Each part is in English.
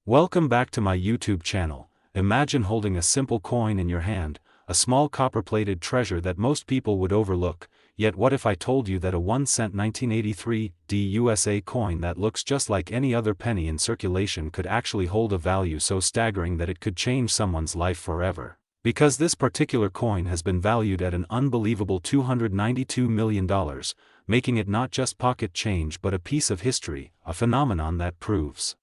Welcome back to my YouTube channel. Imagine holding a simple coin in your hand, a small copper-plated treasure that most people would overlook. Yet what if I told you that a 1-cent 1983 USA coin that looks just like any other penny in circulation could actually hold a value so staggering that it could change someone's life forever? Because this particular coin has been valued at an unbelievable $292 million, making it not just pocket change but a piece of history, a phenomenon that proves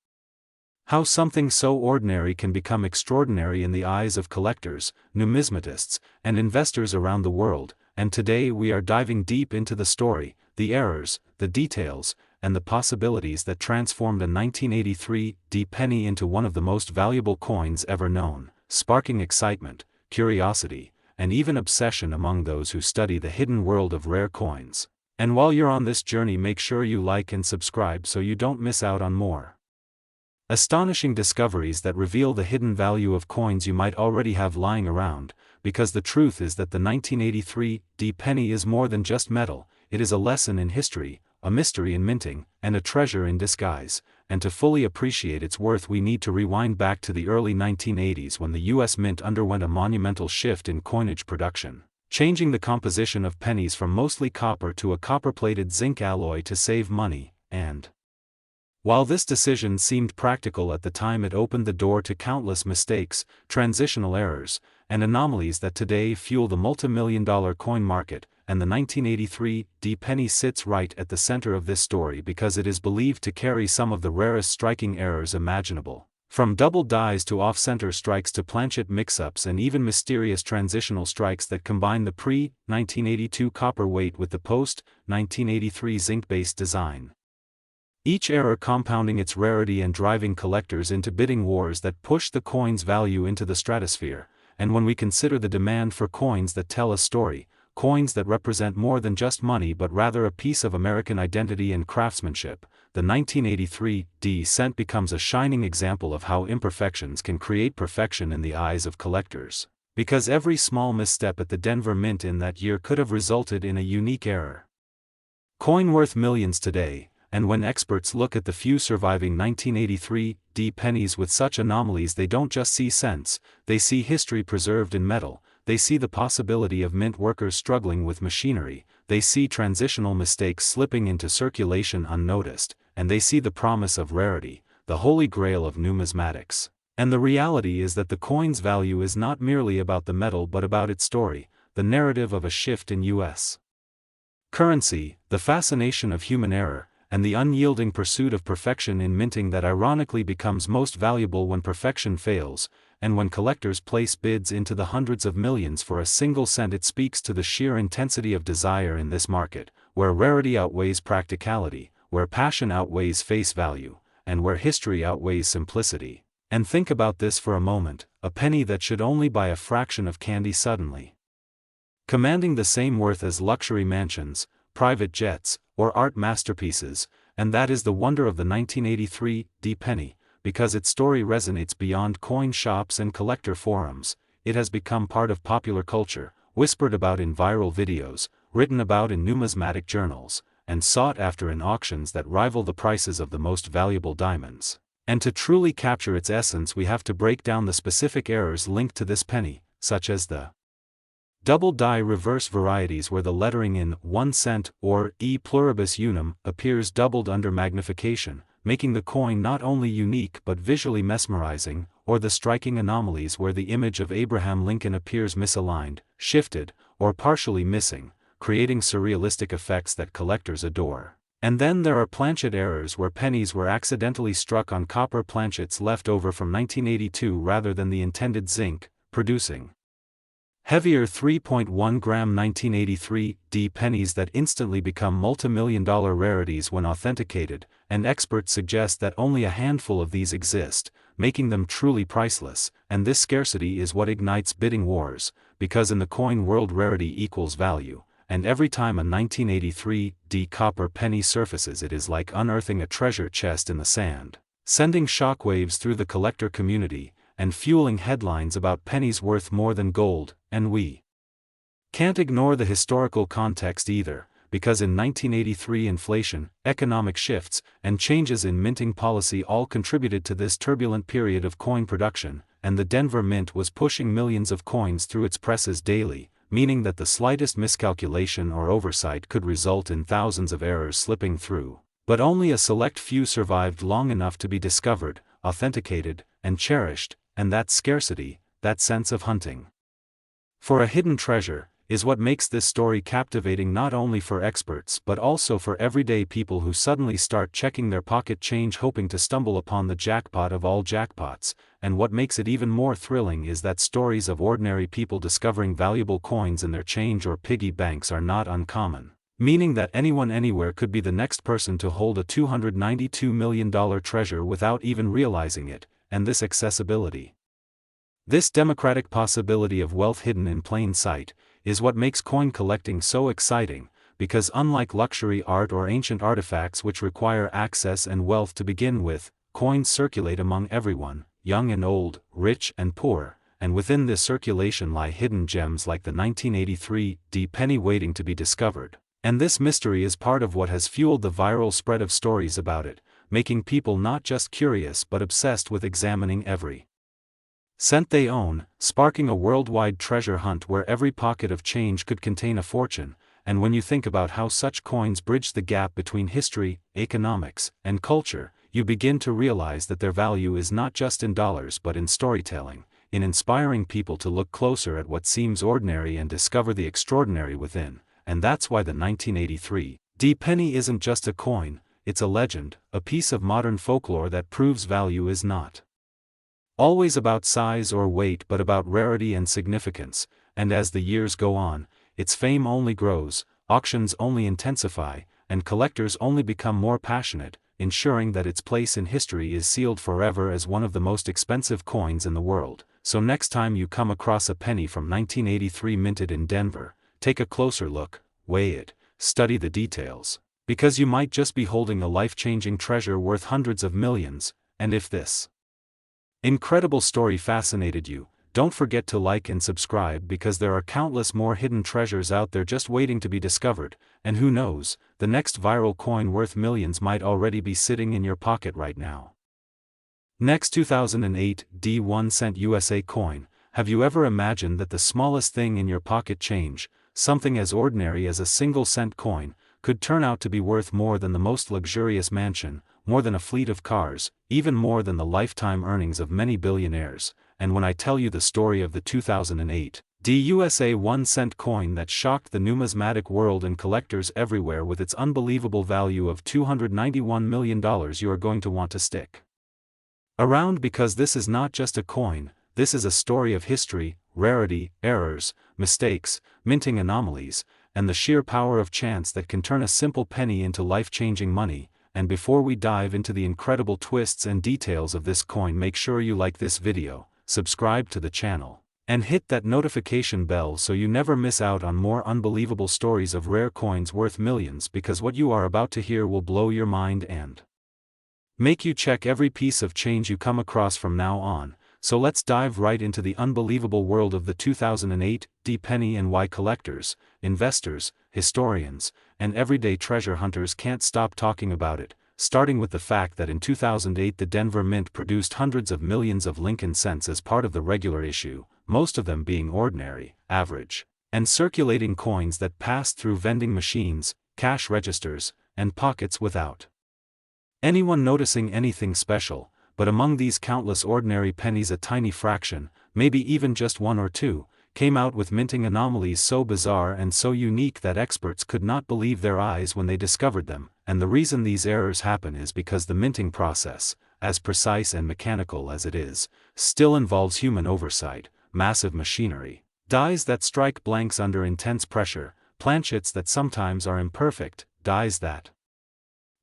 how something so ordinary can become extraordinary in the eyes of collectors, numismatists, and investors around the world. And today we are diving deep into the story, the errors, the details, and the possibilities that transformed a 1983 penny into one of the most valuable coins ever known, sparking excitement, curiosity, and even obsession among those who study the hidden world of rare coins. And while you're on this journey, make sure you like and subscribe so you don't miss out on more astonishing discoveries that reveal the hidden value of coins you might already have lying around, because the truth is that the 1983 penny is more than just metal. It is a lesson in history, a mystery in minting, and a treasure in disguise. And to fully appreciate its worth, we need to rewind back to the early 1980s when the US Mint underwent a monumental shift in coinage production, changing the composition of pennies from mostly copper to a copper-plated zinc alloy to save money. And while this decision seemed practical at the time, it opened the door to countless mistakes, transitional errors, and anomalies that today fuel the multi-million-dollar coin market. And the 1983 penny sits right at the center of this story because it is believed to carry some of the rarest striking errors imaginable. From double dies to off-center strikes to planchet mix-ups and even mysterious transitional strikes that combine the pre-1982 copper weight with the post-1983 zinc-based design. Each error compounding its rarity and driving collectors into bidding wars that push the coin's value into the stratosphere. And when we consider the demand for coins that tell a story, coins that represent more than just money but rather a piece of American identity and craftsmanship, the 1983 cent becomes a shining example of how imperfections can create perfection in the eyes of collectors. Because every small misstep at the Denver Mint in that year could have resulted in a unique error. Coin worth millions today. And when experts look at the few surviving 1983 pennies with such anomalies, they don't just see cents, they see history preserved in metal, they see the possibility of mint workers struggling with machinery, they see transitional mistakes slipping into circulation unnoticed, and they see the promise of rarity, the holy grail of numismatics. And the reality is that the coin's value is not merely about the metal but about its story, the narrative of a shift in U.S. currency, the fascination of human error, and the unyielding pursuit of perfection in minting that ironically becomes most valuable when perfection fails. And when collectors place bids into the hundreds of millions for a single cent, it speaks to the sheer intensity of desire in this market, where rarity outweighs practicality, where passion outweighs face value, and where history outweighs simplicity. And think about this for a moment: a penny that should only buy a fraction of candy suddenly commanding the same worth as luxury mansions, private jets, or art masterpieces. And that is the wonder of the 1983 penny, because its story resonates beyond coin shops and collector forums. It has become part of popular culture, whispered about in viral videos, written about in numismatic journals, and sought after in auctions that rival the prices of the most valuable diamonds. And to truly capture its essence, we have to break down the specific errors linked to this penny, such as the double die reverse varieties, where the lettering in 1 cent or e pluribus unum appears doubled under magnification, making the coin not only unique but visually mesmerizing, or the striking anomalies where the image of Abraham Lincoln appears misaligned, shifted, or partially missing, creating surrealistic effects that collectors adore. And then there are planchet errors, where pennies were accidentally struck on copper planchets left over from 1982 rather than the intended zinc, producing heavier 3.1-gram 1983 pennies that instantly become multi-million-dollar rarities when authenticated. And experts suggest that only a handful of these exist, making them truly priceless. And this scarcity is what ignites bidding wars, because in the coin world rarity equals value, and every time a 1983 copper penny surfaces, it is like unearthing a treasure chest in the sand, sending shockwaves through the collector community, and fueling headlines about pennies worth more than gold. And we can't ignore the historical context either, because in 1983 inflation, economic shifts, and changes in minting policy all contributed to this turbulent period of coin production, and the Denver Mint was pushing millions of coins through its presses daily, meaning that the slightest miscalculation or oversight could result in thousands of errors slipping through. But only a select few survived long enough to be discovered, authenticated, and cherished, and that scarcity, that sense of hunting for a hidden treasure, is what makes this story captivating not only for experts but also for everyday people who suddenly start checking their pocket change hoping to stumble upon the jackpot of all jackpots. And what makes it even more thrilling is that stories of ordinary people discovering valuable coins in their change or piggy banks are not uncommon, meaning that anyone anywhere could be the next person to hold a $292 million treasure without even realizing it. And this accessibility, this democratic possibility of wealth hidden in plain sight, is what makes coin collecting so exciting, because unlike luxury art or ancient artifacts which require access and wealth to begin with, coins circulate among everyone, young and old, rich and poor, and within this circulation lie hidden gems like the 1983 penny waiting to be discovered. And this mystery is part of what has fueled the viral spread of stories about it, making people not just curious but obsessed with examining every cent they own, sparking a worldwide treasure hunt where every pocket of change could contain a fortune. And when you think about how such coins bridge the gap between history, economics, and culture, you begin to realize that their value is not just in dollars but in storytelling, in inspiring people to look closer at what seems ordinary and discover the extraordinary within. And that's why the 1983 penny isn't just a coin, it's a legend, a piece of modern folklore that proves value is not always about size or weight but about rarity and significance. And as the years go on, its fame only grows, auctions only intensify, and collectors only become more passionate, ensuring that its place in history is sealed forever as one of the most expensive coins in the world. So next time you come across a penny from 1983 minted in Denver, take a closer look, weigh it, study the details, because you might just be holding a life-changing treasure worth hundreds of millions. And if this incredible story fascinated you, don't forget to like and subscribe because there are countless more hidden treasures out there just waiting to be discovered. And who knows, the next viral coin worth millions might already be sitting in your pocket right now. Next, 2008 1 cent USA coin. Have you ever imagined that the smallest thing in your pocket change, something as ordinary as a single cent coin, could turn out to be worth more than the most luxurious mansion, more than a fleet of cars, even more than the lifetime earnings of many billionaires? And when I tell you the story of the 2008 USA 1 cent coin that shocked the numismatic world and collectors everywhere with its unbelievable value of $291 million, you are going to want to stick around, because this is not just a coin, this is a story of history, rarity, errors, mistakes, minting anomalies, and the sheer power of chance that can turn a simple penny into life-changing money. And before we dive into the incredible twists and details of this coin, make sure you like this video, subscribe to the channel, and hit that notification bell so you never miss out on more unbelievable stories of rare coins worth millions, because what you are about to hear will blow your mind and make you check every piece of change you come across from now on. So let's dive right into the unbelievable world of the 2008 penny and why collectors, investors, historians, and everyday treasure hunters can't stop talking about it, starting with the fact that in 2008 the Denver Mint produced hundreds of millions of Lincoln cents as part of the regular issue, most of them being ordinary, average, and circulating coins that passed through vending machines, cash registers, and pockets without anyone noticing anything special. But among these countless ordinary pennies, a tiny fraction, maybe even just one or two, came out with minting anomalies so bizarre and so unique that experts could not believe their eyes when they discovered them. And the reason these errors happen is because the minting process, as precise and mechanical as it is, still involves human oversight, massive machinery, dies that strike blanks under intense pressure, planchets that sometimes are imperfect, dies that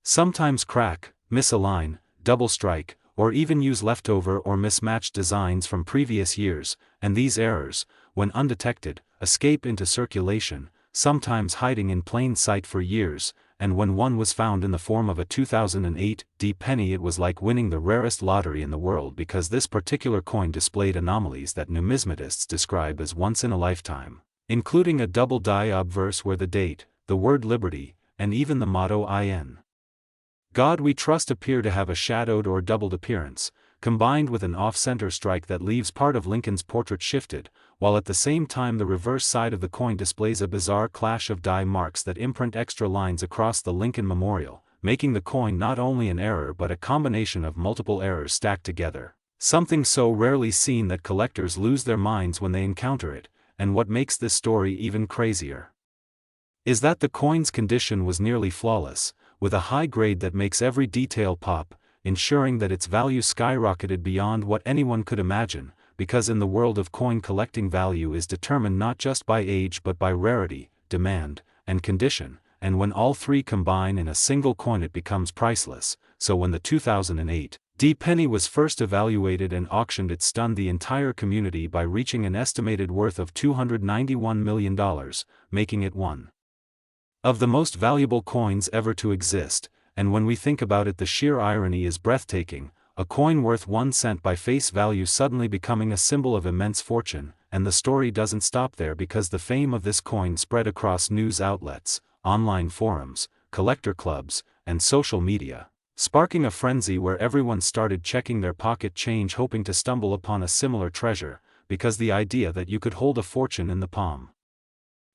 sometimes crack, misalign, double strike, or even use leftover or mismatched designs from previous years. And these errors, when undetected, escape into circulation, sometimes hiding in plain sight for years. And when one was found in the form of a 2008 penny, it was like winning the rarest lottery in the world, because this particular coin displayed anomalies that numismatists describe as once in a lifetime, including a double die obverse where the date, the word liberty, and even the motto "In God We Trust" appear to have a shadowed or doubled appearance, combined with an off-center strike that leaves part of Lincoln's portrait shifted, while at the same time the reverse side of the coin displays a bizarre clash of die marks that imprint extra lines across the Lincoln Memorial, making the coin not only an error but a combination of multiple errors stacked together. Something so rarely seen that collectors lose their minds when they encounter it, and what makes this story even crazier is that the coin's condition was nearly flawless, with a high grade that makes every detail pop, ensuring that its value skyrocketed beyond what anyone could imagine, because in the world of coin collecting, value is determined not just by age but by rarity, demand, and condition, and when all three combine in a single coin it becomes priceless. So when the 2008 penny was first evaluated and auctioned, it stunned the entire community by reaching an estimated worth of $291 million, making it one of the most valuable coins ever to exist. And when we think about it, the sheer irony is breathtaking, a coin worth 1 cent by face value suddenly becoming a symbol of immense fortune. And the story doesn't stop there, because the fame of this coin spread across news outlets, online forums, collector clubs, and social media, sparking a frenzy where everyone started checking their pocket change hoping to stumble upon a similar treasure, because the idea that you could hold a fortune in the palm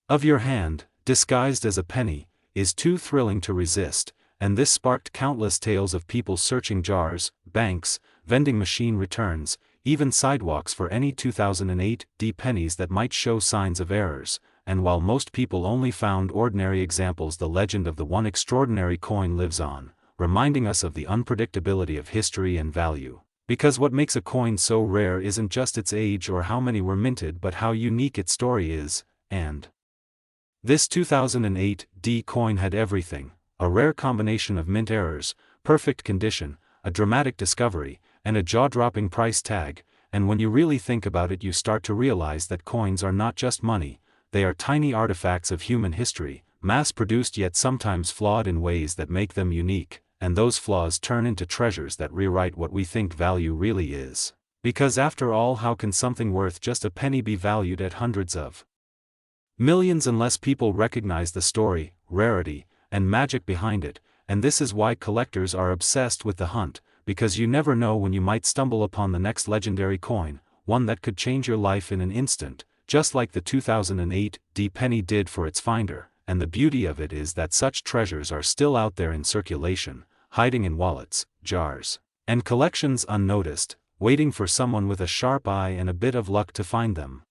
of your hand, disguised as a penny, is too thrilling to resist. And this sparked countless tales of people searching jars, banks, vending machine returns, even sidewalks for any 2008 pennies that might show signs of errors. And while most people only found ordinary examples, the legend of the one extraordinary coin lives on, reminding us of the unpredictability of history and value. Because what makes a coin so rare isn't just its age or how many were minted, but how unique its story is. And this 2008 coin had everything: a rare combination of mint errors, perfect condition, a dramatic discovery, and a jaw-dropping price tag. And when you really think about it, you start to realize that coins are not just money, they are tiny artifacts of human history, mass-produced yet sometimes flawed in ways that make them unique, and those flaws turn into treasures that rewrite what we think value really is. Because after all, how can something worth just a penny be valued at hundreds of millions unless people recognize the story, rarity, and magic behind it? And this is why collectors are obsessed with the hunt, because you never know when you might stumble upon the next legendary coin, one that could change your life in an instant, just like the 2008 penny did for its finder. And the beauty of it is that such treasures are still out there in circulation, hiding in wallets, jars, and collections unnoticed, waiting for someone with a sharp eye and a bit of luck to find them.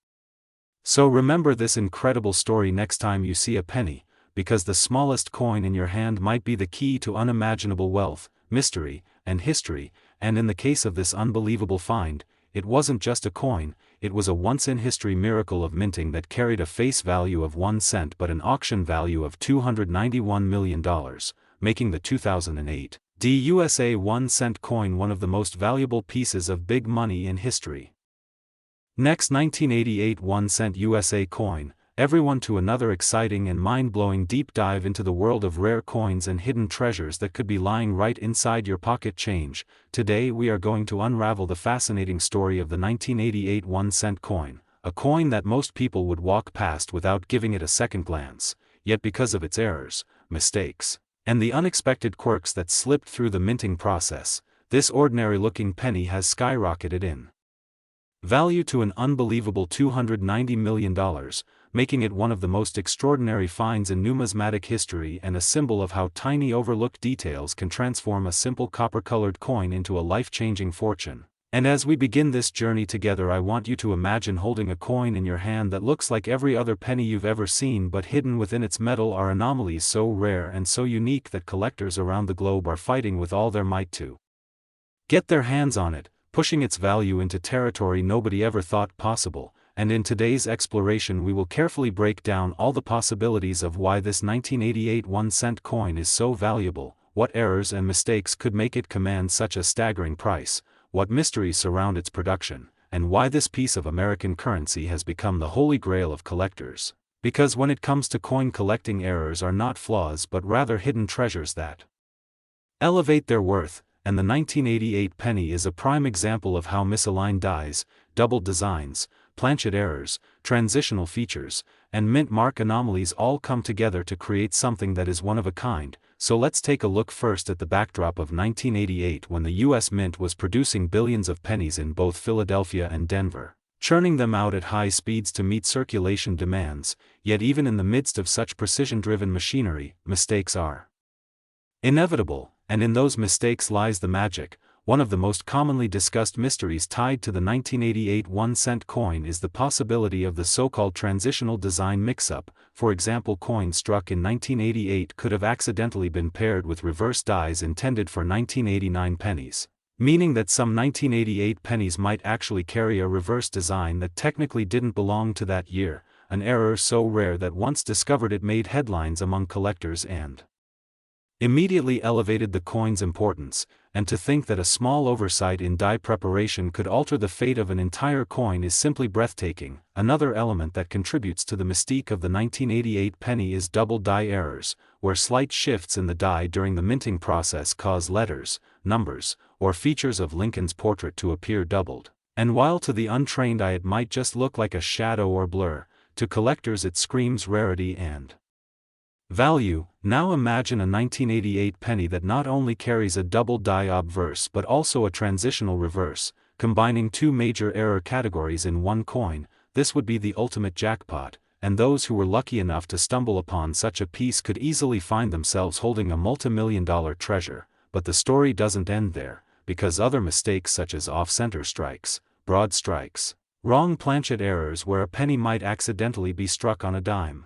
So remember this incredible story next time you see a penny, because the smallest coin in your hand might be the key to unimaginable wealth, mystery, and history. And in the case of this unbelievable find, it wasn't just a coin, it was a once-in-history miracle of minting that carried a face value of 1 cent but an auction value of $291 million, making the 2008 USA 1 cent coin one of the most valuable pieces of big money in history. Next, 1988 1 cent USA coin. Everyone to another exciting and mind-blowing deep dive into the world of rare coins and hidden treasures that could be lying right inside your pocket change. Today we are going to unravel the fascinating story of the 1988 1 cent coin, a coin that most people would walk past without giving it a second glance, yet because of its errors, mistakes, and the unexpected quirks that slipped through the minting process, this ordinary-looking penny has skyrocketed in value to an unbelievable $290 million, making it one of the most extraordinary finds in numismatic history and a symbol of how tiny overlooked details can transform a simple copper-colored coin into a life-changing fortune. And as we begin this journey together, I want you to imagine holding a coin in your hand that looks like every other penny you've ever seen, but hidden within its metal are anomalies so rare and so unique that collectors around the globe are fighting with all their might to get their hands on it, pushing its value into territory nobody ever thought possible. And in today's exploration we will carefully break down all the possibilities of why this 1988 1 cent coin is so valuable, what errors and mistakes could make it command such a staggering price, what mysteries surround its production, and why this piece of American currency has become the holy grail of collectors. Because when it comes to coin collecting, errors are not flaws but rather hidden treasures that elevate their worth, and the 1988 penny is a prime example of how misaligned dies, doubled designs, planchet errors, transitional features, and mint mark anomalies all come together to create something that is one of a kind. So let's take a look first at the backdrop of 1988, when the US Mint was producing billions of pennies in both Philadelphia and Denver, churning them out at high speeds to meet circulation demands. Yet even in the midst of such precision-driven machinery, mistakes are inevitable, and in those mistakes lies the magic. One of the most commonly discussed mysteries tied to the 1988 1-cent coin is the possibility of the so-called transitional design mix-up. For example, coins struck in 1988 could have accidentally been paired with reverse dies intended for 1989 pennies, meaning that some 1988 pennies might actually carry a reverse design that technically didn't belong to that year, an error so rare that once discovered it made headlines among collectors and immediately elevated the coin's importance. And to think that a small oversight in die preparation could alter the fate of an entire coin is simply breathtaking. Another element that contributes to the mystique of the 1988 penny is double die errors, where slight shifts in the die during the minting process cause letters, numbers, or features of Lincoln's portrait to appear doubled. And while to the untrained eye it might just look like a shadow or blur, to collectors it screams rarity and value. Now imagine a 1988 penny that not only carries a double die obverse but also a transitional reverse, combining two major error categories in one coin. This would be the ultimate jackpot, and those who were lucky enough to stumble upon such a piece could easily find themselves holding a multi-million-dollar treasure. But the story doesn't end there, because other mistakes such as off-center strikes, broad strikes, wrong planchet errors where a penny might accidentally be struck on a dime,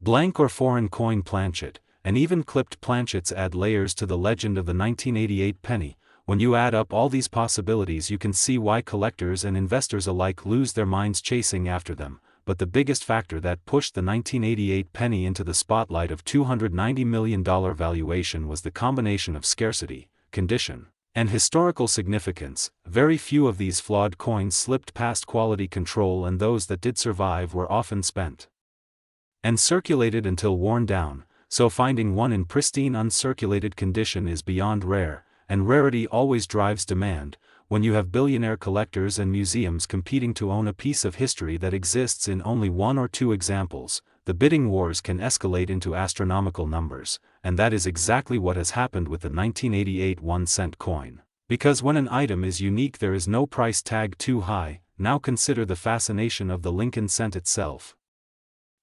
blank or foreign coin planchet, and even clipped planchets add layers to the legend of the 1988 penny. When you add up all these possibilities, you can see why collectors and investors alike lose their minds chasing after them. But the biggest factor that pushed the 1988 penny into the spotlight of $290 million valuation was the combination of scarcity, condition, and historical significance. Very few of these flawed coins slipped past quality control, and those that did survive were often spent and circulated until worn down. So finding one in pristine uncirculated condition is beyond rare, and rarity always drives demand. When you have billionaire collectors and museums competing to own a piece of history that exists in only one or two examples, the bidding wars can escalate into astronomical numbers, and that is exactly what has happened with the 1988 1-cent coin. Because when an item is unique, there is no price tag too high. Now consider the fascination of the Lincoln cent itself.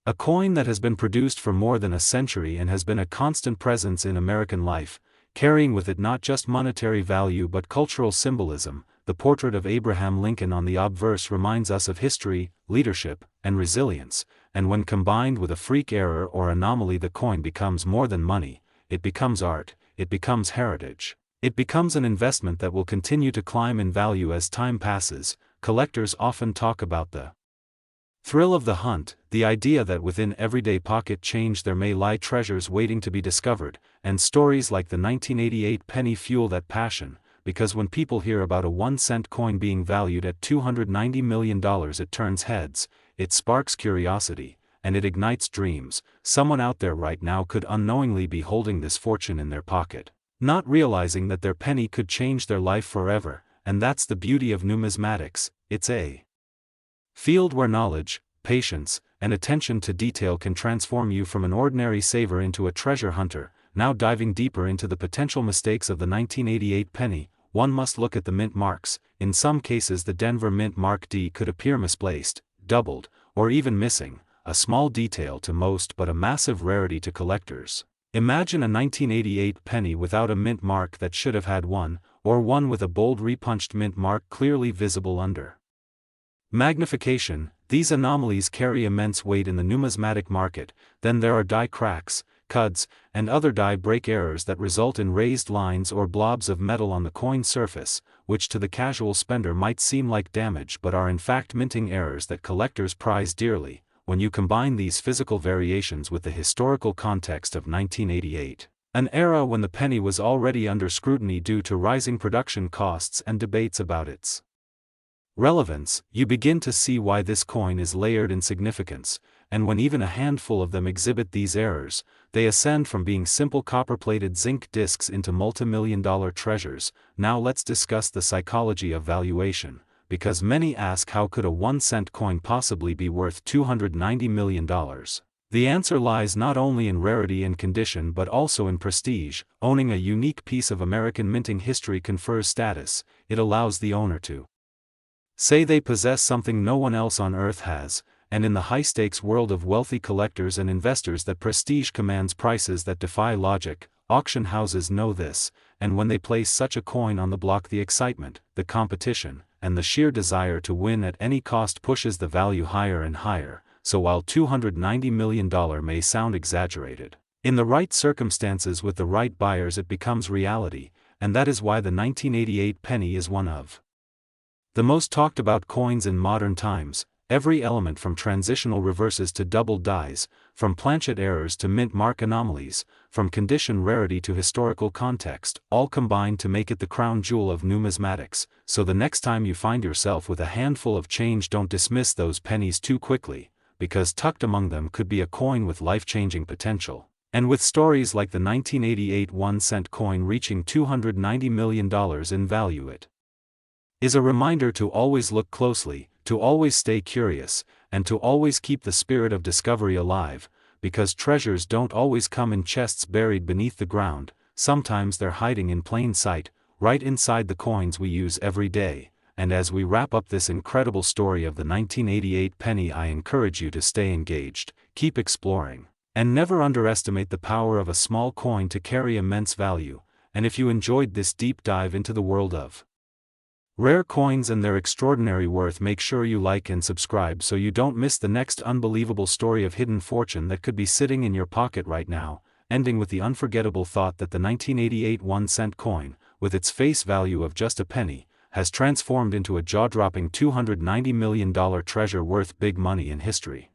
A coin that has been produced for more than a century and has been a constant presence in American life, carrying with it not just monetary value but cultural symbolism. The portrait of Abraham Lincoln on the obverse reminds us of history, leadership, and resilience, and when combined with a freak error or anomaly, the coin becomes more than money. It becomes art, it becomes heritage. It becomes an investment that will continue to climb in value as time passes. Collectors often talk about the thrill of the hunt, the idea that within everyday pocket change there may lie treasures waiting to be discovered, and stories like the 1988 penny fuel that passion, because when people hear about a 1-cent coin being valued at $290 million, it turns heads, it sparks curiosity, and it ignites dreams. Someone out there right now could unknowingly be holding this fortune in their pocket, not realizing that their penny could change their life forever. And that's the beauty of numismatics. It's a field where knowledge, patience, and attention to detail can transform you from an ordinary saver into a treasure hunter. Now diving deeper into the potential mistakes of the 1988 penny, one must look at the mint marks. In some cases the Denver Mint Mark D could appear misplaced, doubled, or even missing, a small detail to most but a massive rarity to collectors. Imagine a 1988 penny without a mint mark that should have had one, or one with a bold repunched mint mark clearly visible under magnification. These anomalies carry immense weight in the numismatic market. Then there are die cracks, cuds, and other die break errors that result in raised lines or blobs of metal on the coin surface, which to the casual spender might seem like damage but are in fact minting errors that collectors prize dearly. When you combine these physical variations with the historical context of 1988, an era when the penny was already under scrutiny due to rising production costs and debates about its relevance, you begin to see why this coin is layered in significance. And when even a handful of them exhibit these errors, they ascend from being simple copper-plated zinc discs into multi-million-dollar treasures. Now let's discuss the psychology of valuation. because many ask how could a 1-cent coin possibly be worth $290 million. The answer lies not only in rarity and condition but also in prestige. Owning a unique piece of American minting history confers status. It allows the owner to say they possess something no one else on earth has, and in the high-stakes world of wealthy collectors and investors that prestige commands prices that defy logic. Auction houses know this, and when they place such a coin on the block, the excitement, the competition, and the sheer desire to win at any cost pushes the value higher and higher. So while $290 million may sound exaggerated, in the right circumstances with the right buyers it becomes reality, and that is why the 1988 penny is one of the most talked about coins in modern times. Every element from transitional reverses to double dies, from planchet errors to mint mark anomalies, from condition rarity to historical context, all combine to make it the crown jewel of numismatics. So the next time you find yourself with a handful of change, don't dismiss those pennies too quickly, because tucked among them could be a coin with life-changing potential. And with stories like the 1988 1-cent coin reaching $290 million in value, it is a reminder to always look closely, to always stay curious, and to always keep the spirit of discovery alive, because treasures don't always come in chests buried beneath the ground. Sometimes they're hiding in plain sight, right inside the coins we use every day. And as we wrap up this incredible story of the 1988 penny, I encourage you to stay engaged, keep exploring, and never underestimate the power of a small coin to carry immense value. And if you enjoyed this deep dive into the world of rare coins and their extraordinary worth, make sure you like and subscribe so you don't miss the next unbelievable story of hidden fortune that could be sitting in your pocket right now. Ending with the unforgettable thought that the 1988 1-cent coin, with its face value of just a penny, has transformed into a jaw-dropping $290 million treasure worth big money in history.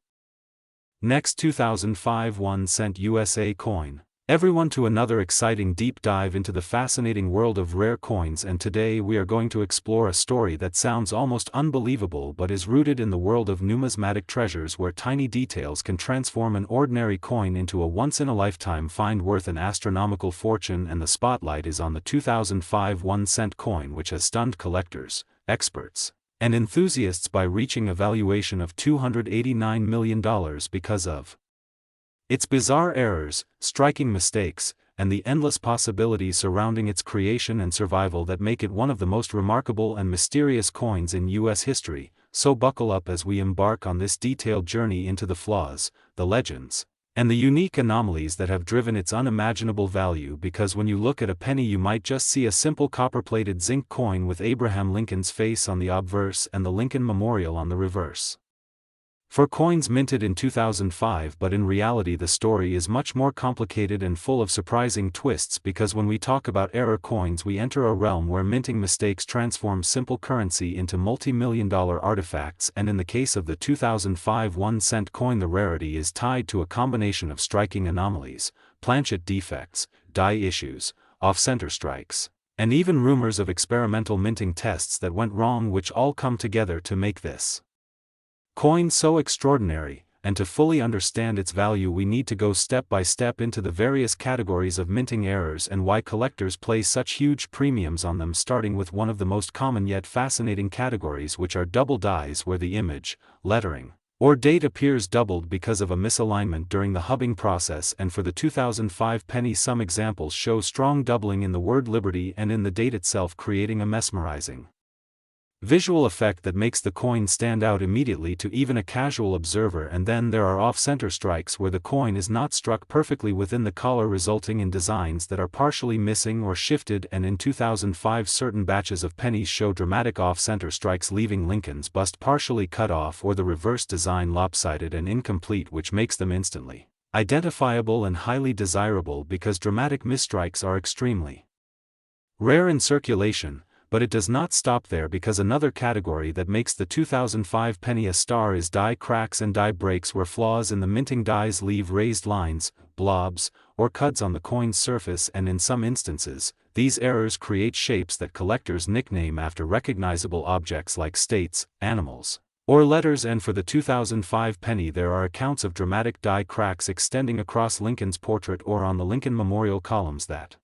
Next, 2005 1-cent USA coin. Everyone to another exciting deep dive into the fascinating world of rare coins, and today we are going to explore a story that sounds almost unbelievable but is rooted in the world of numismatic treasures, where tiny details can transform an ordinary coin into a once-in-a-lifetime find worth an astronomical fortune. And the spotlight is on the 2005 1-cent coin, which has stunned collectors, experts, and enthusiasts by reaching a valuation of $289 million because of its bizarre errors, striking mistakes, and the endless possibilities surrounding its creation and survival that make it one of the most remarkable and mysterious coins in U.S. history. So buckle up as we embark on this detailed journey into the flaws, the legends, and the unique anomalies that have driven its unimaginable value. Because when you look at a penny, you might just see a simple copper-plated zinc coin with Abraham Lincoln's face on the obverse and the Lincoln Memorial on the reverse. For coins minted in 2005, but in reality the story is much more complicated and full of surprising twists, because when we talk about error coins we enter a realm where minting mistakes transform simple currency into multi-million-dollar artifacts. And in the case of the 2005 1-cent coin, the rarity is tied to a combination of striking anomalies, planchet defects, die issues, off-center strikes, and even rumors of experimental minting tests that went wrong, which all come together to make this coin so extraordinary. And to fully understand its value we need to go step by step into the various categories of minting errors and why collectors place such huge premiums on them, starting with one of the most common yet fascinating categories, which are double dies, where the image, lettering, or date appears doubled because of a misalignment during the hubbing process. And for the 2005 penny, some examples show strong doubling in the word liberty and in the date itself, creating a mesmerizing visual effect that makes the coin stand out immediately to even a casual observer. And then there are off-center strikes, where the coin is not struck perfectly within the collar, resulting in designs that are partially missing or shifted. And in 2005 certain batches of pennies show dramatic off-center strikes, leaving Lincoln's bust partially cut off or the reverse design lopsided and incomplete, which makes them instantly identifiable and highly desirable because dramatic misstrikes are extremely rare in circulation. But it does not stop there, because another category that makes the 2005 penny a star is die cracks and die breaks, where flaws in the minting dies leave raised lines, blobs, or cuts on the coin's surface. And in some instances, these errors create shapes that collectors nickname after recognizable objects like states, animals, or letters. And for the 2005 penny there are accounts of dramatic die cracks extending across Lincoln's portrait or on the Lincoln Memorial columns that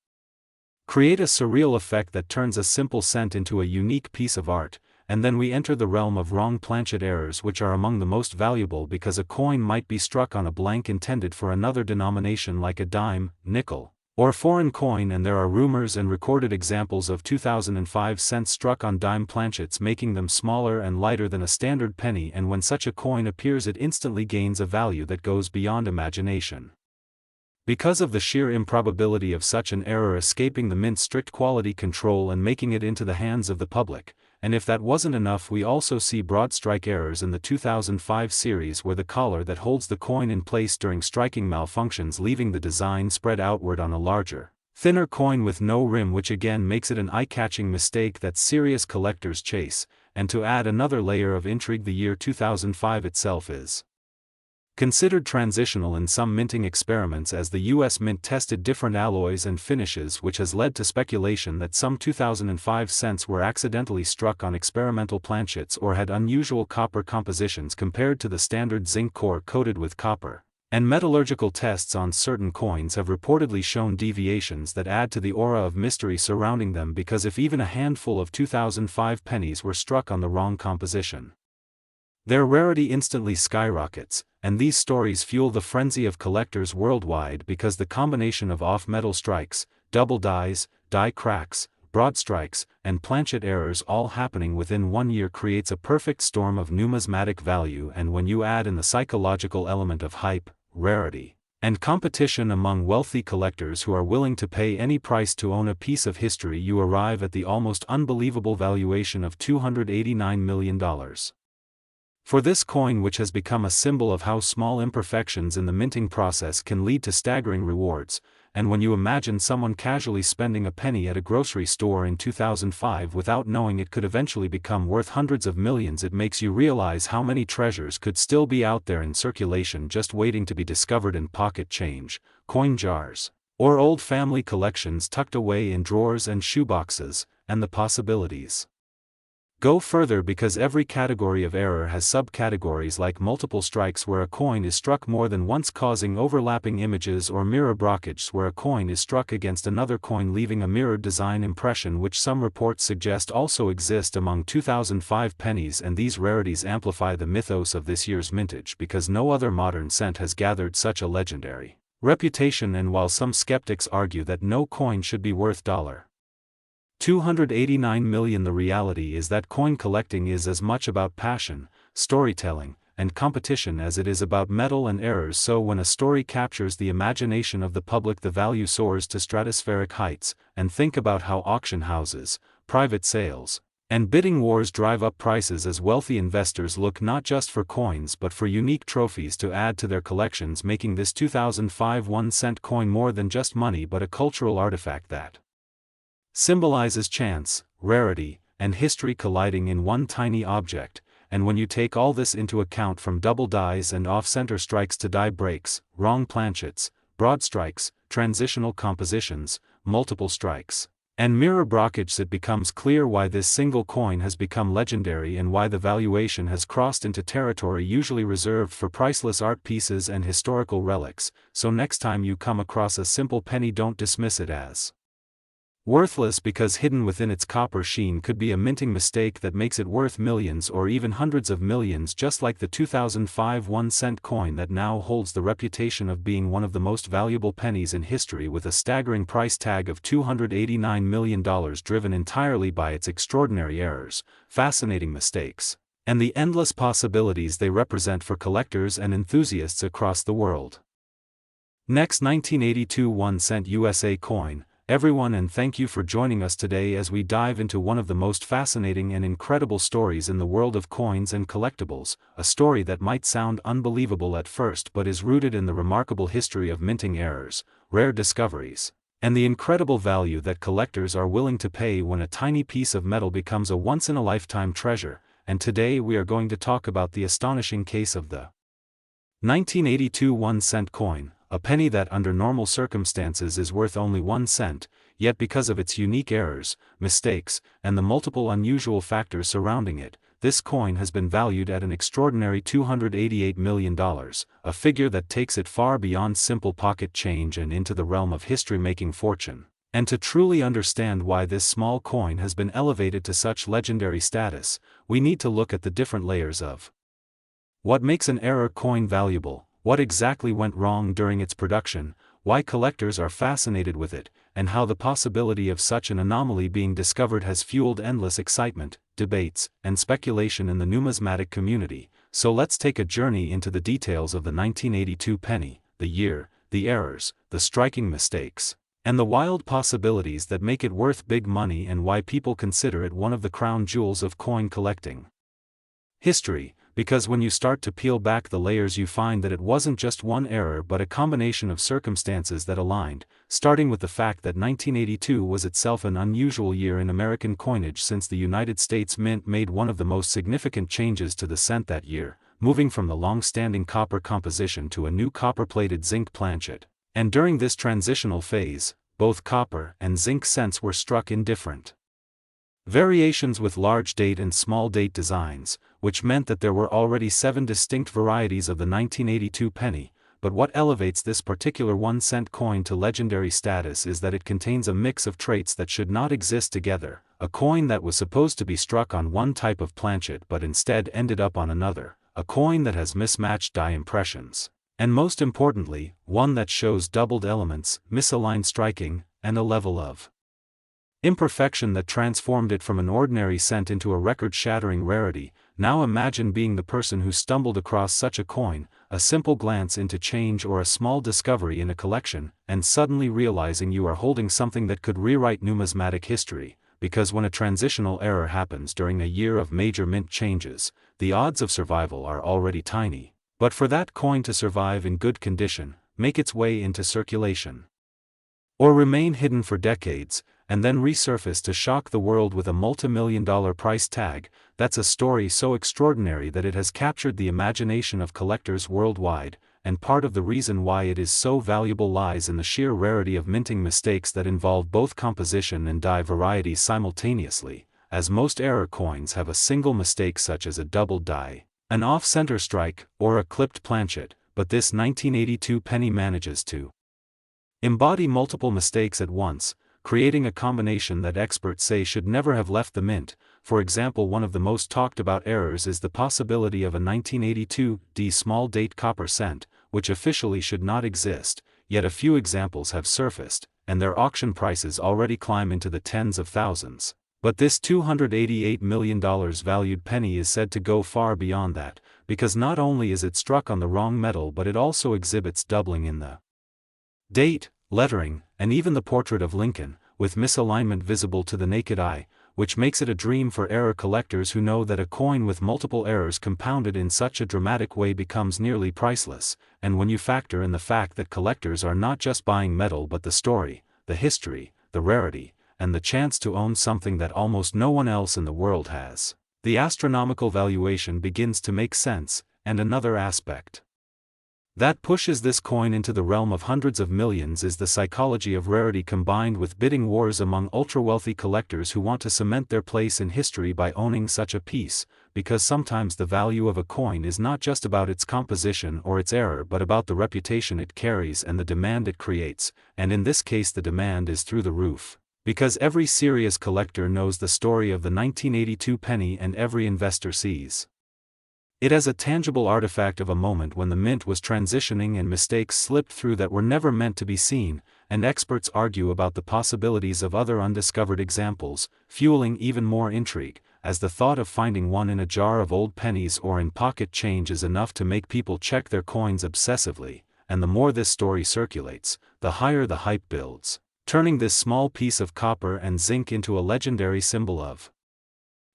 create a surreal effect that turns a simple cent into a unique piece of art. and then we enter the realm of wrong planchet errors, which are among the most valuable because a coin might be struck on a blank intended for another denomination like a dime, nickel, or foreign coin, and there are rumors and recorded examples of 2005 cents struck on dime planchets, making them smaller and lighter than a standard penny, and when such a coin appears it instantly gains a value that goes beyond imagination. Because of the sheer improbability of such an error escaping the mint's strict quality control and making it into the hands of the public, and if that wasn't enough, we also see broad strike errors in the 2005 series where the collar that holds the coin in place during striking malfunctions, leaving the design spread outward on a larger, thinner coin with no rim, which again makes it an eye-catching mistake that serious collectors chase. And to add another layer of intrigue, the year 2005 itself is considered transitional in some minting experiments, as the US Mint tested different alloys and finishes, which has led to speculation that some 2005 cents were accidentally struck on experimental planchets or had unusual copper compositions compared to the standard zinc core coated with copper. And metallurgical tests on certain coins have reportedly shown deviations that add to the aura of mystery surrounding them, because if even a handful of 2005 pennies were struck on the wrong composition, their rarity instantly skyrockets, and these stories fuel the frenzy of collectors worldwide because the combination of off-metal strikes, double dies, die cracks, broad strikes, and planchet errors all happening within 1 year creates a perfect storm of numismatic value. And when you add in the psychological element of hype, rarity, and competition among wealthy collectors who are willing to pay any price to own a piece of history, you arrive at the almost unbelievable valuation of $289 million. For this coin, which has become a symbol of how small imperfections in the minting process can lead to staggering rewards, and when you imagine someone casually spending a penny at a grocery store in 2005 without knowing it could eventually become worth hundreds of millions, it makes you realize how many treasures could still be out there in circulation just waiting to be discovered in pocket change, coin jars, or old family collections tucked away in drawers and shoeboxes, and the possibilities go further because every category of error has subcategories like multiple strikes, where a coin is struck more than once causing overlapping images, or mirror brockage, where a coin is struck against another coin leaving a mirrored design impression, which some reports suggest also exist among 2005 pennies. And these rarities amplify the mythos of this year's mintage because no other modern cent has gathered such a legendary reputation. And while some skeptics argue that no coin should be worth $289 million, the reality is that coin collecting is as much about passion, storytelling, and competition as it is about metal and errors. So when a story captures the imagination of the public, the value soars to stratospheric heights. And think about how auction houses, private sales, and bidding wars drive up prices as wealthy investors look not just for coins but for unique trophies to add to their collections, making this 2005 1-cent coin more than just money but a cultural artifact that symbolizes chance, rarity, and history colliding in one tiny object. And when you take all this into account, from double dies and off-center strikes to die breaks, wrong planchets, broad strikes, transitional compositions, multiple strikes, and mirror brockage, it becomes clear why this single coin has become legendary and why the valuation has crossed into territory usually reserved for priceless art pieces and historical relics. So next time you come across a simple penny, don't dismiss it as worthless, because hidden within its copper sheen could be a minting mistake that makes it worth millions or even hundreds of millions, just like the 2005 1-cent coin that now holds the reputation of being one of the most valuable pennies in history, with a staggering price tag of $289 million, driven entirely by its extraordinary errors, fascinating mistakes, and the endless possibilities they represent for collectors and enthusiasts across the world. Next, 1982 1-cent USA coin. Everyone, and thank you for joining us today as we dive into one of the most fascinating and incredible stories in the world of coins and collectibles, a story that might sound unbelievable at first but is rooted in the remarkable history of minting errors, rare discoveries, and the incredible value that collectors are willing to pay when a tiny piece of metal becomes a once-in-a-lifetime treasure. And today we are going to talk about the astonishing case of the 1982 1-cent coin, a penny that under normal circumstances is worth only 1 cent, yet because of its unique errors, mistakes, and the multiple unusual factors surrounding it, this coin has been valued at an extraordinary $288 million, a figure that takes it far beyond simple pocket change and into the realm of history-making fortune. And to truly understand why this small coin has been elevated to such legendary status, we need to look at the different layers of what makes an error coin valuable, what exactly went wrong during its production, why collectors are fascinated with it, and how the possibility of such an anomaly being discovered has fueled endless excitement, debates, and speculation in the numismatic community. So let's take a journey into the details of the 1982 penny, the year, the errors, the striking mistakes, and the wild possibilities that make it worth big money and why people consider it one of the crown jewels of coin collecting. History, because when you start to peel back the layers you find that it wasn't just one error but a combination of circumstances that aligned, starting with the fact that 1982 was itself an unusual year in American coinage since the United States Mint made one of the most significant changes to the cent that year, moving from the long-standing copper composition to a new copper-plated zinc planchet. And during this transitional phase, both copper and zinc cents were struck in different variations with large date and small date designs, which meant that there were already 7 distinct varieties of the 1982 penny. But what elevates this particular 1-cent coin to legendary status is that it contains a mix of traits that should not exist together, a coin that was supposed to be struck on one type of planchet but instead ended up on another, a coin that has mismatched die impressions, and most importantly, one that shows doubled elements, misaligned striking, and a level of imperfection that transformed it from an ordinary cent into a record-shattering rarity. Now imagine being the person who stumbled across such a coin, a simple glance into change or a small discovery in a collection, and suddenly realizing you are holding something that could rewrite numismatic history, because when a transitional error happens during a year of major mint changes, the odds of survival are already tiny. But for that coin to survive in good condition, make its way into circulation, or remain hidden for decades, and then resurface to shock the world with a multi-million-dollar price tag, that's a story so extraordinary that it has captured the imagination of collectors worldwide, and part of the reason why it is so valuable lies in the sheer rarity of minting mistakes that involve both composition and die varieties simultaneously, as most error coins have a single mistake such as a doubled die, an off-center strike, or a clipped planchet, but this 1982 penny manages to embody multiple mistakes at once, creating a combination that experts say should never have left the mint. For example, one of the most talked about errors is the possibility of a 1982 small date copper cent, which officially should not exist, yet a few examples have surfaced, and their auction prices already climb into the tens of thousands. But this $288 million valued penny is said to go far beyond that, because not only is it struck on the wrong metal but it also exhibits doubling in the date, lettering, and even the portrait of Lincoln, with misalignment visible to the naked eye, which makes it a dream for error collectors who know that a coin with multiple errors compounded in such a dramatic way becomes nearly priceless. And when you factor in the fact that collectors are not just buying metal but the story, the history, the rarity, and the chance to own something that almost no one else in the world has, the astronomical valuation begins to make sense. And another aspect that pushes this coin into the realm of hundreds of millions is the psychology of rarity combined with bidding wars among ultra-wealthy collectors who want to cement their place in history by owning such a piece, because sometimes the value of a coin is not just about its composition or its error but about the reputation it carries and the demand it creates, and in this case the demand is through the roof, because every serious collector knows the story of the 1982 penny and every investor sees it as a tangible artifact of a moment when the mint was transitioning and mistakes slipped through that were never meant to be seen, and experts argue about the possibilities of other undiscovered examples, fueling even more intrigue, as the thought of finding one in a jar of old pennies or in pocket change is enough to make people check their coins obsessively, and the more this story circulates, the higher the hype builds, turning this small piece of copper and zinc into a legendary symbol of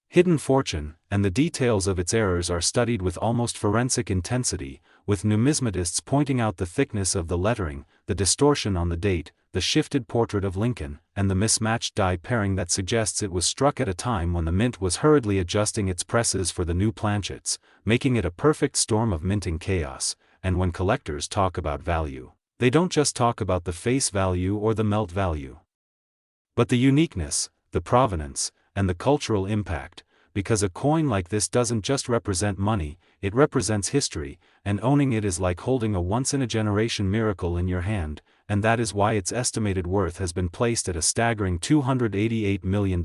hidden fortune, and the details of its errors are studied with almost forensic intensity, with numismatists pointing out the thickness of the lettering, the distortion on the date, the shifted portrait of Lincoln, and the mismatched die pairing that suggests it was struck at a time when the mint was hurriedly adjusting its presses for the new planchets, making it a perfect storm of minting chaos. And when collectors talk about value, they don't just talk about the face value or the melt value, but the uniqueness, the provenance, and the cultural impact, because a coin like this doesn't just represent money, it represents history, and owning it is like holding a once-in-a-generation miracle in your hand. and that is why its estimated worth has been placed at a staggering $288 million.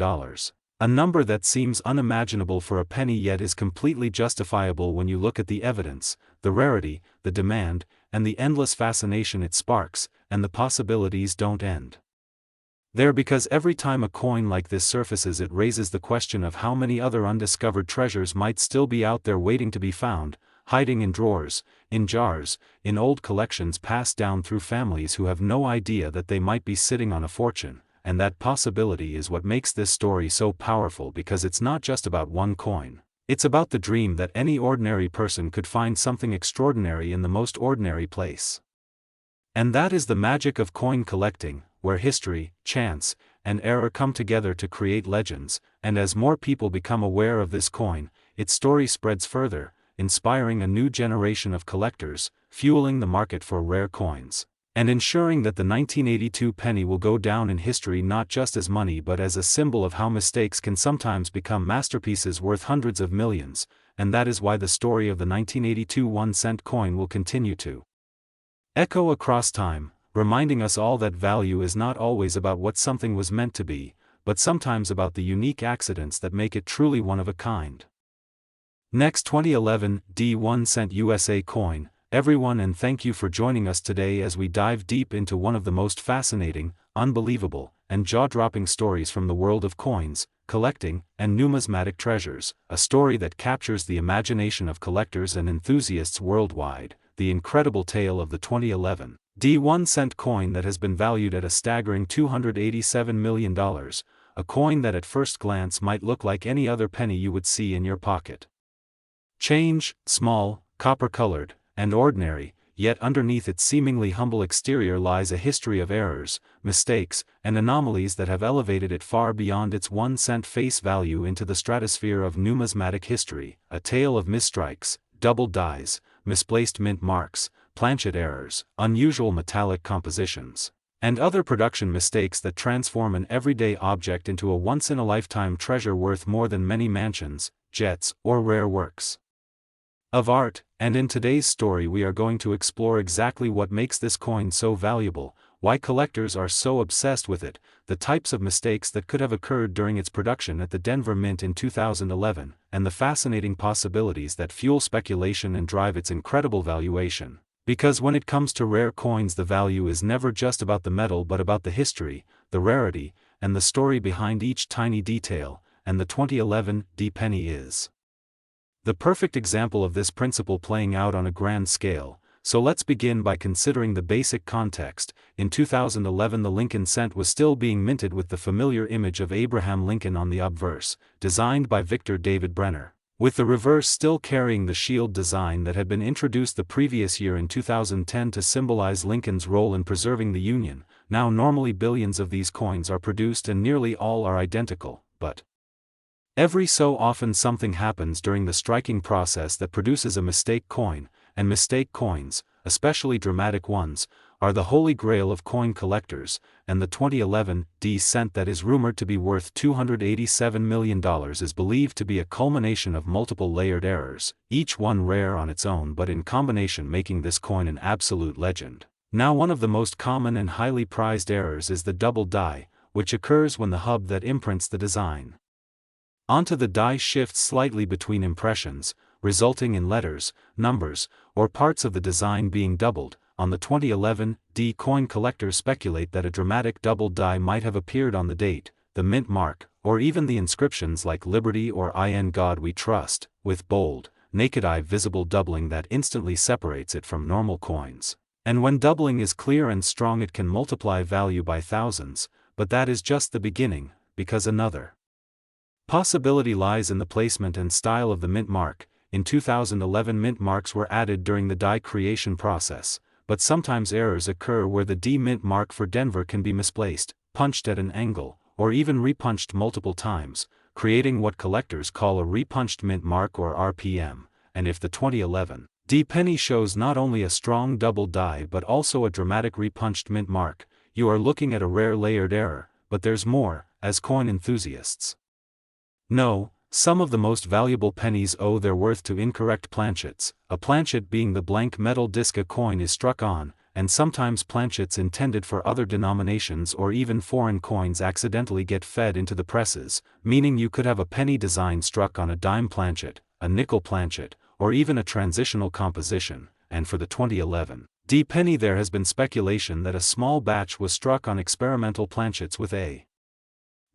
A number that seems unimaginable for a penny yet is completely justifiable when you look at the evidence, the rarity, the demand, and the endless fascination it sparks, and the possibilities don't end there, because every time a coin like this surfaces it raises the question of how many other undiscovered treasures might still be out there waiting to be found, hiding in drawers, in jars, in old collections passed down through families who have no idea that they might be sitting on a fortune. And that possibility is what makes this story so powerful, because it's not just about one coin. It's about the dream that any ordinary person could find something extraordinary in the most ordinary place. And that is the magic of coin collecting, where history, chance, and error come together to create legends, and as more people become aware of this coin, its story spreads further, inspiring a new generation of collectors, fueling the market for rare coins, and ensuring that the 1982 penny will go down in history not just as money but as a symbol of how mistakes can sometimes become masterpieces worth hundreds of millions, and that is why the story of the 1982 1-cent coin will continue to echo across time, reminding us all that value is not always about what something was meant to be, but sometimes about the unique accidents that make it truly one of a kind. Next, 2011 1-cent USA coin, everyone, and thank you for joining us today as we dive deep into one of the most fascinating, unbelievable, and jaw-dropping stories from the world of coins, collecting, and numismatic treasures, a story that captures the imagination of collectors and enthusiasts worldwide, the incredible tale of the 2011 1-cent coin that has been valued at a staggering $287 million, a coin that at first glance might look like any other penny you would see in your pocket. Change, small, copper-colored, and ordinary, yet underneath its seemingly humble exterior lies a history of errors, mistakes, and anomalies that have elevated it far beyond its 1-cent face value into the stratosphere of numismatic history, a tale of misstrikes, double dies, misplaced mint marks, planchet errors, unusual metallic compositions, and other production mistakes that transform an everyday object into a once-in-a-lifetime treasure worth more than many mansions, jets, or rare works of art. And in today's story we are going to explore exactly what makes this coin so valuable, why collectors are so obsessed with it, the types of mistakes that could have occurred during its production at the Denver Mint in 2011, and the fascinating possibilities that fuel speculation and drive its incredible valuation. Because when it comes to rare coins, the value is never just about the metal but about the history, the rarity, and the story behind each tiny detail, and the 2011 penny is the perfect example of this principle playing out on a grand scale. So let's begin by considering the basic context. In 2011 the Lincoln cent was still being minted with the familiar image of Abraham Lincoln on the obverse, designed by Victor David Brenner, with the reverse still carrying the shield design that had been introduced the previous year in 2010 to symbolize Lincoln's role in preserving the Union. Now normally billions of these coins are produced and nearly all are identical, but every so often something happens during the striking process that produces a mistake coin, and mistake coins, especially dramatic ones, are the holy grail of coin collectors, and the 2011 cent that is rumored to be worth $287 million is believed to be a culmination of multiple layered errors, each one rare on its own but in combination making this coin an absolute legend. Now one of the most common and highly prized errors is the double die, which occurs when the hub that imprints the design onto the die shifts slightly between impressions, resulting in letters, numbers, or parts of the design being doubled. On the 2011 coin, collectors speculate that a dramatic double die might have appeared on the date, the mint mark, or even the inscriptions like Liberty or In God We Trust, with bold, naked-eye visible doubling that instantly separates it from normal coins. And when doubling is clear and strong it can multiply value by thousands, but that is just the beginning, because another possibility lies in the placement and style of the mint mark. In 2011 mint marks were added during the die creation process, but sometimes errors occur where the D mint mark for Denver can be misplaced, punched at an angle, or even repunched multiple times, creating what collectors call a repunched mint mark or RPM. And if the 2011 D penny shows not only a strong double die but also a dramatic repunched mint mark, you are looking at a rare layered error. But there's more, as coin enthusiasts know. Some of the most valuable pennies owe their worth to incorrect planchets, a planchet being the blank metal disc a coin is struck on, and sometimes planchets intended for other denominations or even foreign coins accidentally get fed into the presses, meaning you could have a penny design struck on a dime planchet, a nickel planchet, or even a transitional composition. And for the 2011 penny, there has been speculation that a small batch was struck on experimental planchets with a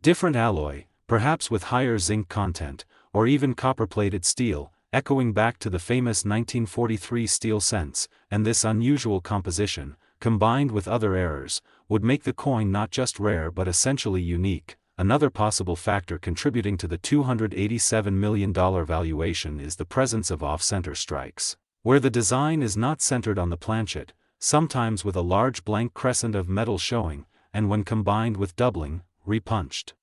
different alloy, perhaps with higher zinc content, or even copper-plated steel, echoing back to the famous 1943 steel cents. And this unusual composition, combined with other errors, would make the coin not just rare but essentially unique. Another possible factor contributing to the $287 million valuation is the presence of off-center strikes, where the design is not centered on the planchet, sometimes with a large blank crescent of metal showing, and when combined with doubling, repunched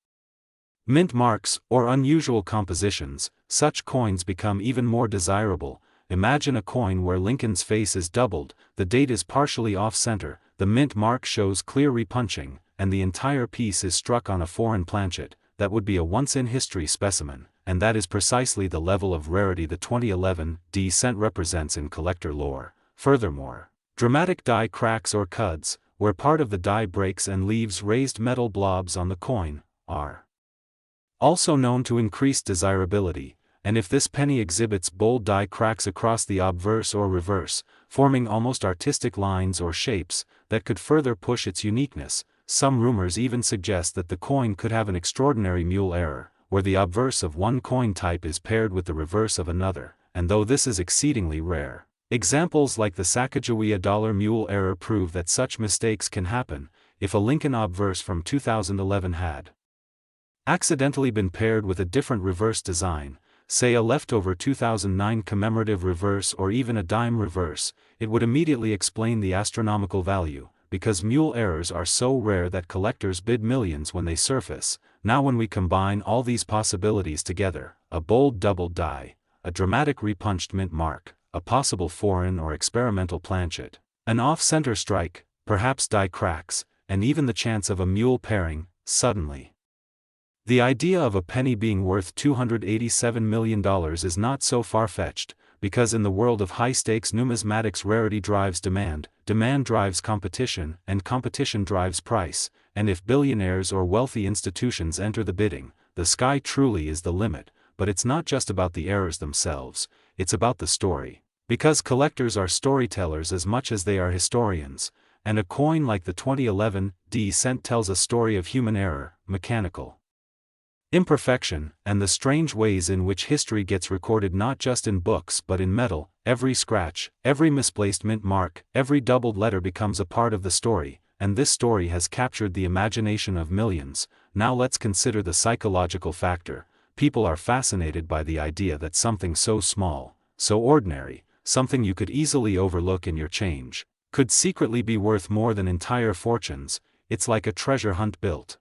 mint marks, or unusual compositions, such coins become even more desirable. Imagine a coin where Lincoln's face is doubled, the date is partially off-center, the mint mark shows clear repunching, and the entire piece is struck on a foreign planchet. That would be a once-in-history specimen, and that is precisely the level of rarity the 2011 cent represents in collector lore. Furthermore, dramatic die cracks or cuds, where part of the die breaks and leaves raised metal blobs on the coin, are also known to increase desirability, and if this penny exhibits bold die cracks across the obverse or reverse, forming almost artistic lines or shapes, that could further push its uniqueness. Some rumors even suggest that the coin could have an extraordinary mule error, where the obverse of one coin type is paired with the reverse of another, and though this is exceedingly rare, examples like the Sacagawea dollar mule error prove that such mistakes can happen. If a Lincoln obverse from 2011 had accidentally been paired with a different reverse design, say a leftover 2009 commemorative reverse or even a dime reverse, it would immediately explain the astronomical value, because mule errors are so rare that collectors bid millions when they surface. Now when we combine all these possibilities together, a bold doubled die, a dramatic repunched mint mark, a possible foreign or experimental planchet, an off-center strike, perhaps die cracks, and even the chance of a mule pairing, suddenly the idea of a penny being worth $287 million is not so far-fetched, because in the world of high-stakes numismatics, rarity drives demand, demand drives competition, and competition drives price, and if billionaires or wealthy institutions enter the bidding, the sky truly is the limit. But it's not just about the errors themselves, it's about the story. Because collectors are storytellers as much as they are historians, and a coin like the 2011 cent tells a story of human error, mechanical imperfection, and the strange ways in which history gets recorded not just in books but in metal. Every scratch, every misplaced mint mark, every doubled letter becomes a part of the story, and this story has captured the imagination of millions. Now let's consider the psychological factor. People are fascinated by the idea that something so small, so ordinary, something you could easily overlook in your change, could secretly be worth more than entire fortunes. It's like a treasure hunt built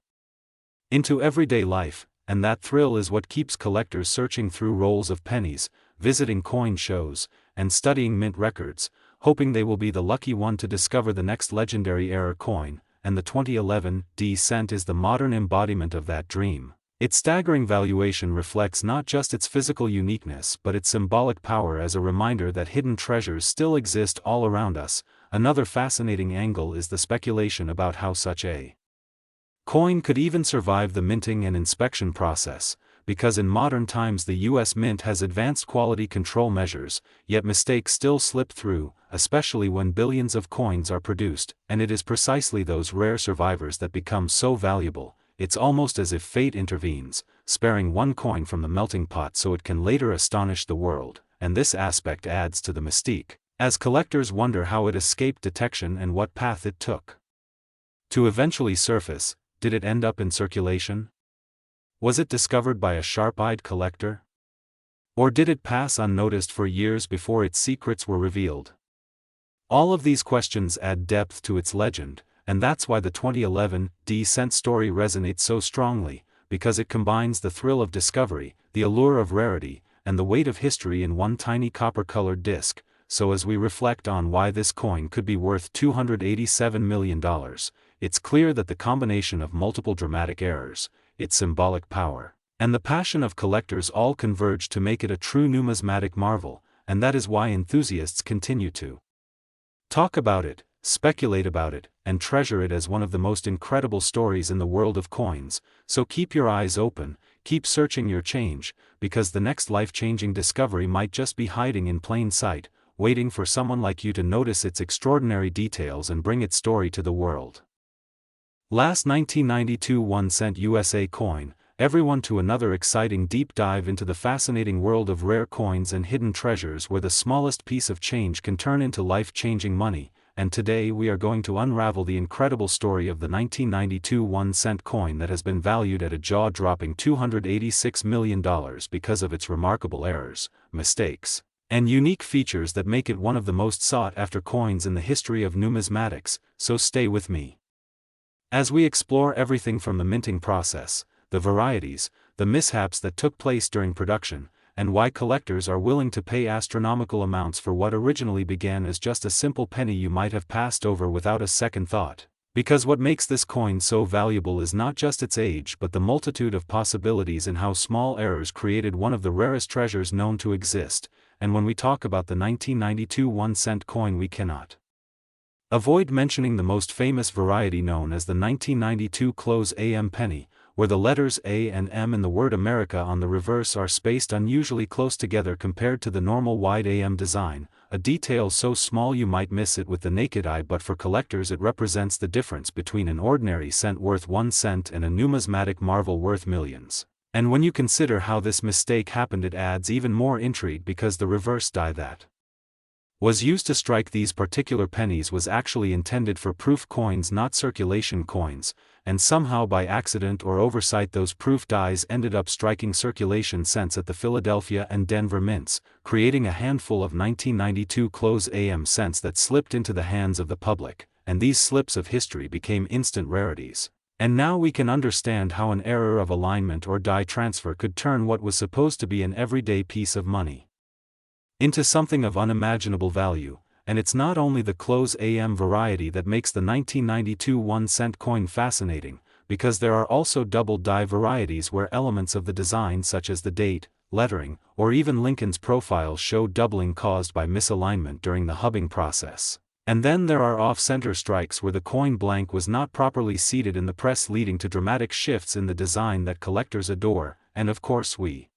into everyday life. And that thrill is what keeps collectors searching through rolls of pennies, visiting coin shows, and studying mint records, hoping they will be the lucky one to discover the next legendary error coin. And the 2011 cent is the modern embodiment of that dream. Its staggering valuation reflects not just its physical uniqueness but its symbolic power as a reminder that hidden treasures still exist all around us. Another fascinating angle is the speculation about how such a coin could even survive the minting and inspection process, because in modern times the U.S. Mint has advanced quality control measures, yet mistakes still slip through, especially when billions of coins are produced, and it is precisely those rare survivors that become so valuable. It's almost as if fate intervenes, sparing one coin from the melting pot so it can later astonish the world, and this aspect adds to the mystique, as collectors wonder how it escaped detection and what path it took to eventually surface. Did it end up in circulation? Was it discovered by a sharp-eyed collector? Or did it pass unnoticed for years before its secrets were revealed? All of these questions add depth to its legend, and that's why the 2011 cent story resonates so strongly, because it combines the thrill of discovery, the allure of rarity, and the weight of history in one tiny copper-colored disc. So as we reflect on why this coin could be worth $287 million, it's clear that the combination of multiple dramatic errors, its symbolic power, and the passion of collectors all converge to make it a true numismatic marvel, and that is why enthusiasts continue to talk about it, speculate about it, and treasure it as one of the most incredible stories in the world of coins. So keep your eyes open, keep searching your change, because the next life-changing discovery might just be hiding in plain sight, waiting for someone like you to notice its extraordinary details and bring its story to the world. Last 1992 1-cent USA coin, everyone to another exciting deep dive into the fascinating world of rare coins and hidden treasures where the smallest piece of change can turn into life-changing money. And today we are going to unravel the incredible story of the 1992 1-cent coin that has been valued at a jaw-dropping $286 million because of its remarkable errors, mistakes, and unique features that make it one of the most sought-after coins in the history of numismatics. So stay with me as we explore everything from the minting process, the varieties, the mishaps that took place during production, and why collectors are willing to pay astronomical amounts for what originally began as just a simple penny you might have passed over without a second thought. Because what makes this coin so valuable is not just its age but the multitude of possibilities and how small errors created one of the rarest treasures known to exist. And when we talk about the 1992 1-cent coin, we cannot avoid mentioning the most famous variety known as the 1992 close AM penny, where the letters A and M in the word America on the reverse are spaced unusually close together compared to the normal wide AM design, a detail so small you might miss it with the naked eye, but for collectors it represents the difference between an ordinary cent worth 1 cent and a numismatic marvel worth millions. And when you consider how this mistake happened, it adds even more intrigue because the reverse die that was used to strike these particular pennies was actually intended for proof coins, not circulation coins, and somehow by accident or oversight those proof dies ended up striking circulation cents at the Philadelphia and Denver mints, creating a handful of 1992 close AM cents that slipped into the hands of the public, and these slips of history became instant rarities. And now we can understand how an error of alignment or die transfer could turn what was supposed to be an everyday piece of money into something of unimaginable value. And it's not only the close AM variety that makes the 1992 1-cent coin fascinating, because there are also double die varieties where elements of the design such as the date, lettering, or even Lincoln's profile show doubling caused by misalignment during the hubbing process. And then there are off-center strikes where the coin blank was not properly seated in the press, leading to dramatic shifts in the design that collectors adore. And of course we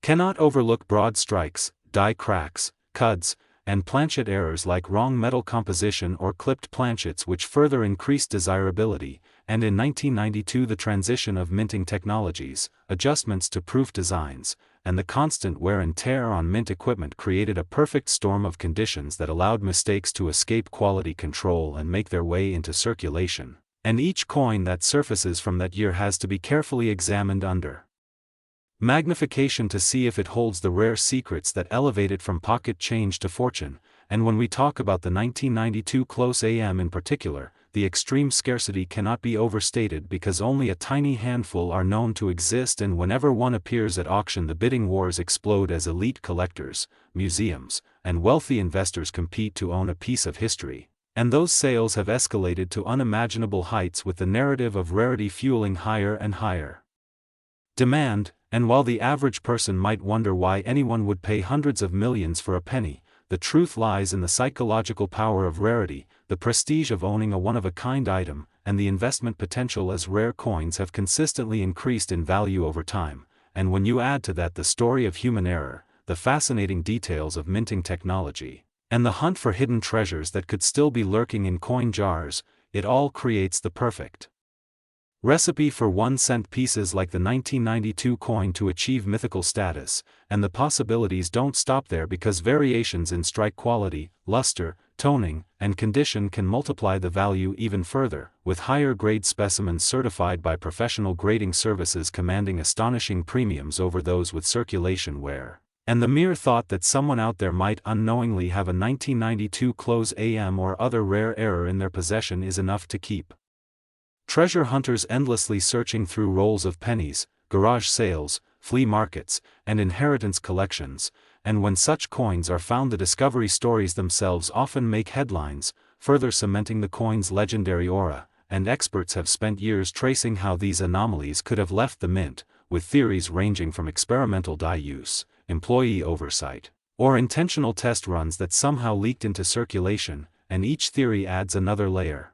cannot overlook broad strikes, die cracks, cuds, and planchet errors like wrong metal composition or clipped planchets, which further increased desirability. And in 1992 the transition of minting technologies, adjustments to proof designs, and the constant wear and tear on mint equipment created a perfect storm of conditions that allowed mistakes to escape quality control and make their way into circulation. And each coin that surfaces from that year has to be carefully examined under magnification to see if it holds the rare secrets that elevate it from pocket change to fortune. And when we talk about the 1992 close AM in particular, the extreme scarcity cannot be overstated because only a tiny handful are known to exist, and whenever one appears at auction the bidding wars explode as elite collectors, museums, and wealthy investors compete to own a piece of history. And those sales have escalated to unimaginable heights, with the narrative of rarity fueling higher and higher demand. And while the average person might wonder why anyone would pay hundreds of millions for a penny, the truth lies in the psychological power of rarity, the prestige of owning a one-of-a-kind item, and the investment potential, as rare coins have consistently increased in value over time. And when you add to that the story of human error, the fascinating details of minting technology, and the hunt for hidden treasures that could still be lurking in coin jars, it all creates the perfect recipe for 1-cent pieces like the 1992 coin to achieve mythical status. And the possibilities don't stop there, because variations in strike quality, luster, toning, and condition can multiply the value even further, with higher grade specimens certified by professional grading services commanding astonishing premiums over those with circulation wear. And the mere thought that someone out there might unknowingly have a 1992 close AM or other rare error in their possession is enough to keep treasure hunters endlessly searching through rolls of pennies, garage sales, flea markets, and inheritance collections. And when such coins are found, the discovery stories themselves often make headlines, further cementing the coin's legendary aura. And experts have spent years tracing how these anomalies could have left the mint, with theories ranging from experimental die use, employee oversight, or intentional test runs that somehow leaked into circulation. and each theory adds another layer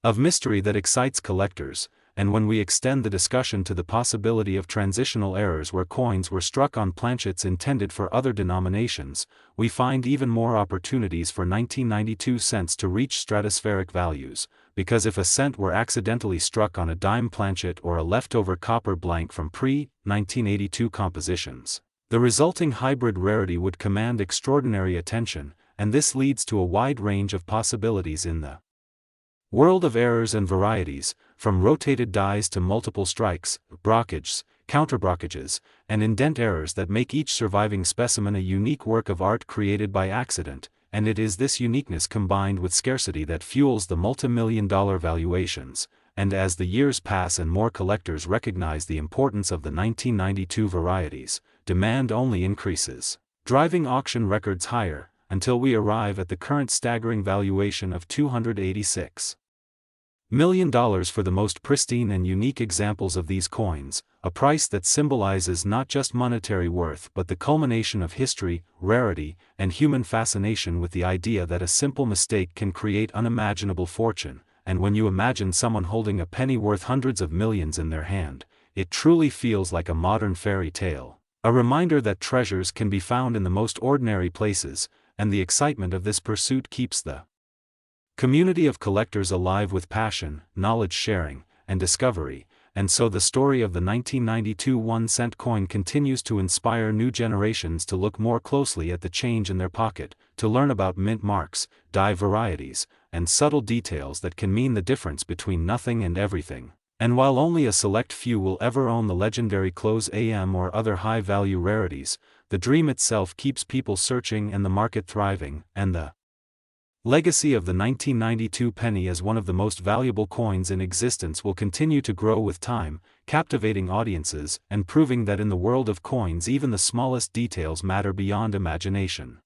of mystery that excites collectors. And when we extend the discussion to the possibility of transitional errors where coins were struck on planchets intended for other denominations, we find even more opportunities for 1992 cents to reach stratospheric values, because if a cent were accidentally struck on a dime planchet or a leftover copper blank from pre-1982 compositions, the resulting hybrid rarity would command extraordinary attention, and this leads to a wide range of possibilities in the world of errors and varieties, from rotated dies to multiple strikes, brockages, counterbrockages, and indent errors that make each surviving specimen a unique work of art created by accident, and it is this uniqueness combined with scarcity that fuels the multi-million-dollar valuations, and as the years pass and more collectors recognize the importance of the 1992 varieties, demand only increases, driving auction records higher, until we arrive at the current staggering valuation of $286 million for the most pristine and unique examples of these coins, a price that symbolizes not just monetary worth but the culmination of history, rarity, and human fascination with the idea that a simple mistake can create unimaginable fortune. And when you imagine someone holding a penny worth hundreds of millions in their hand, it truly feels like a modern fairy tale, a reminder that treasures can be found in the most ordinary places, and the excitement of this pursuit keeps the community of collectors alive with passion, knowledge sharing, and discovery. And so the story of the 1992 1-cent coin continues to inspire new generations to look more closely at the change in their pocket, to learn about mint marks, die varieties, and subtle details that can mean the difference between nothing and everything. And while only a select few will ever own the legendary Close AM or other high-value rarities, the dream itself keeps people searching and the market thriving, and the legacy of the 1992 penny as one of the most valuable coins in existence will continue to grow with time, captivating audiences and proving that in the world of coins even the smallest details matter beyond imagination.